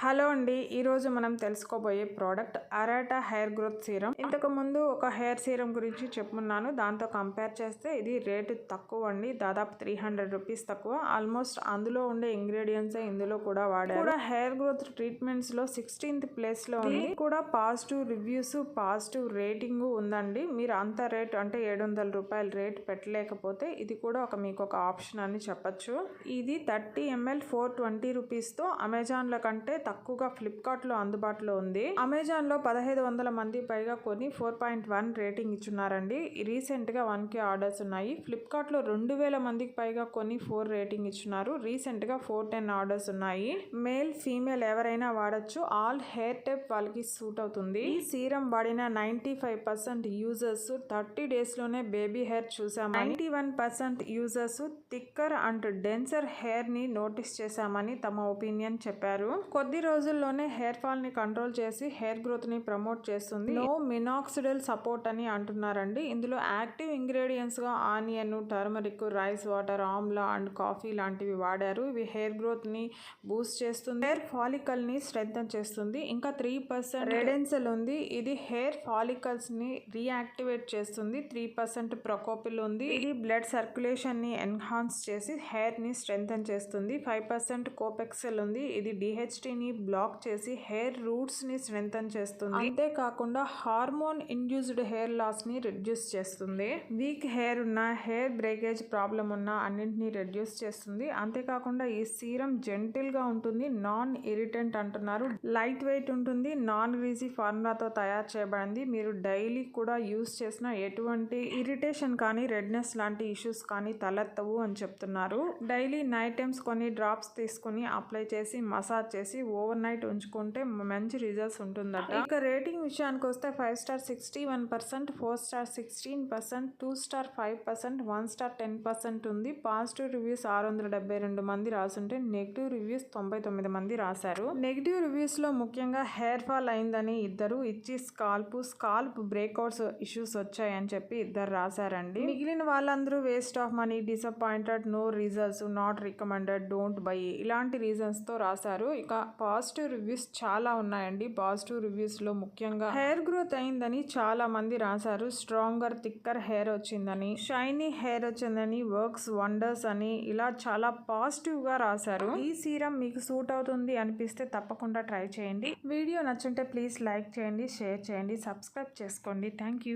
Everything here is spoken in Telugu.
హలో అండి, ఈరోజు మనం తెలుసుకోబోయే product Arata hair growth serum. ఇంతకు ముందు ఒక హెయిర్ సీరం గురించి చెప్పున్నాను. దాంతో కంపేర్ చేస్తే ఇది రేటు తక్కువ అండి, దాదాపు 300 రూపీస్ తక్కువ. ఆల్మోస్ట్ అందులో ఉండే ఇంగ్రీడియంట్స్ ఇందులో కూడా వాడారు. కూడా హెయిర్ గ్రోత్ ట్రీట్మెంట్స్ లో 16th ప్లేస్ లో ఉంది. కూడా పాజిటివ్ రివ్యూస్, పాజిటివ్ రేటింగ్ ఉందండి. మీరు అంత రేట్ అంటే 700 రూపాయల రేట్ పెట్టలేకపోతే ఇది కూడా మీకు ఒక ఆప్షన్ అని చెప్పొచ్చు. ఇది 30 ml 420 రూపీస్ తో అమెజాన్ లో కంటే తక్కువగా ఫ్లిప్కార్ట్ లో అందుబాటులో ఉంది. అమెజాన్ లో 1500 మంది పైగా కొని 4.1 రేటింగ్ ఇచ్చున్నారండి. రీసెంట్ గా 1K ఆర్డర్స్ ఉన్నాయి. ఫ్లిప్కార్ట్ లో 2000 మందికి పైగా కొని 4 రేటింగ్ ఇచ్చున్నారు. రీసెంట్ గా 410 ఆర్డర్స్ ఉన్నాయి. మేల్ ఫీమేల్ ఎవరైనా వాడచ్చు. ఆల్ హెయిర్ టైప్ వాళ్ళకి సూట్ అవుతుంది. ఈ సీరం వాడిన 95% యూజర్స్ 30 డేస్ లోనే బేబీ హెయిర్ చూసామని, 91% users thicker and denser hair ని నోటీస్ చేశామని తమ ఒపీనియన్ చెప్పారు. కొద్ది రోజుల్లోనే హెయిర్ ఫాల్ ని కంట్రోల్ చేసి హెయిర్ గ్రోత్ ని ప్రమోట్ చేస్తుంది. నో మినాక్సిడిల్ సపోర్ట్ అని అంటున్నారండి. ఇందులో యాక్టివ్ ఇంగ్రీడియంట్స్ గా onion, turmeric, rice water, amla and coffee లాంటివి వాడారు. ఇవి హెయిర్ గ్రోత్ ని బూస్ట్ చేస్తుంది, హెయిర్ ఫాలికల్ ని స్ట్రెంథెన్ చేస్తుంది. ఇంకా 3% రెడెన్సెల్ ఉంది. ఇది హెయిర్ ఫాలికల్స్ ని రీయాక్టివేట్ చేస్తుంది. 3% ప్రొకోపిల్ ఉంది. ఇది బ్లడ్ సర్క్యులేషన్ ని ఎన్హాన్స్ చేసి హెయిర్ ని స్ట్రెంథెన్ చేస్తుంది. 5% కోపెక్సెల్ ఉంది. ఇది డిహెచ్టి ని బ్లాక్ చేసి హెయిర్ రూట్స్ ని స్ట్రెంథెన్ చేస్తుంది. అంతేకాకుండా హార్మోన్ ఇండ్యూస్డ్ హెయిర్ లాస్ ని రిడ్యూస్ చేస్తుంది. వీక్ హెయిర్ ఉన్న, హెయిర్ బ్రేకేజ్ ప్రాబ్లం ఉన్న అన్నింటినీ రిడ్యూస్ చేస్తుంది. అంతేకాకుండా ఈ సీరం జెంటిల్ గా ఉంటుంది, నాన్ ఇరిటెంట్ అంటున్నారు. లైట్ వెయిట్ ఉంటుంది, నాన్ గ్రీజీ ఫార్ములాతో తయారు చేయబడింది. మీరు డైలీ కూడా యూస్ చేసిన ఎటువంటి ఇరిటేషన్ కానీ, రెడ్నెస్ లాంటి ఇష్యూస్ కానీ తలెత్తవు అని చెప్తున్నారు. డైలీ నైట్ టైమ్స్ కొన్ని డ్రాప్స్ తీసుకుని అప్లై చేసి మసాజ్ చేసి ఓవర్ నైట్ ఉంచుకుంటే మంచి రిజల్ట్స్ ఉంటుందట. ఇక రేటింగ్ విషయానికి వస్తే 5 స్టార్ 61%, 4 స్టార్ 16%, 2 స్టార్ 5%, 1 స్టార్ 10% ఉంది. పాజిటివ్ రివ్యూస్ 672 మంది రాసుంటే నెగిటివ్ రివ్యూస్ 99 మంది రాశారు. నెగిటివ్ రివ్యూస్ లో ముఖ్యంగా హెయిర్ ఫాల్ అయిందని ఇద్దరు, ఇచ్చి స్కాల్ప్ బ్రేక్అవుట్స్ ఇష్యూస్ వచ్చాయని చెప్పి ఇద్దరు రాశారండి. మిగిలిన వాళ్ళందరూ waste of money, disappointed, no results, not recommended, don't buy ఇలాంటి రీజన్స్ తో రాశారు. ఇక పాజిటివ్ రివ్యూస్ చాలా ఉన్నాయండి. పాజిటివ్ రివ్యూస్ లో ముఖ్యంగా హెయిర్ గ్రోత్ అయిందని చాలా మంది రాశారు. స్ట్రాంగర్ థిక్కర్ హెయిర్ వచ్చిందని, షైనీ హెయిర్ వచ్చిందని, వర్క్స్ వండర్స్ అని ఇలా చాలా పాజిటివ్ గా రాశారు. ఈ సీరం మీకు సూట్ అవుతుంది అనిపిస్తే తప్పకుండా ట్రై చేయండి. వీడియో నచ్చుంటే ప్లీజ్ లైక్ చేయండి, షేర్ చేయండి, సబ్స్క్రైబ్ చేసుకోండి. Thank you.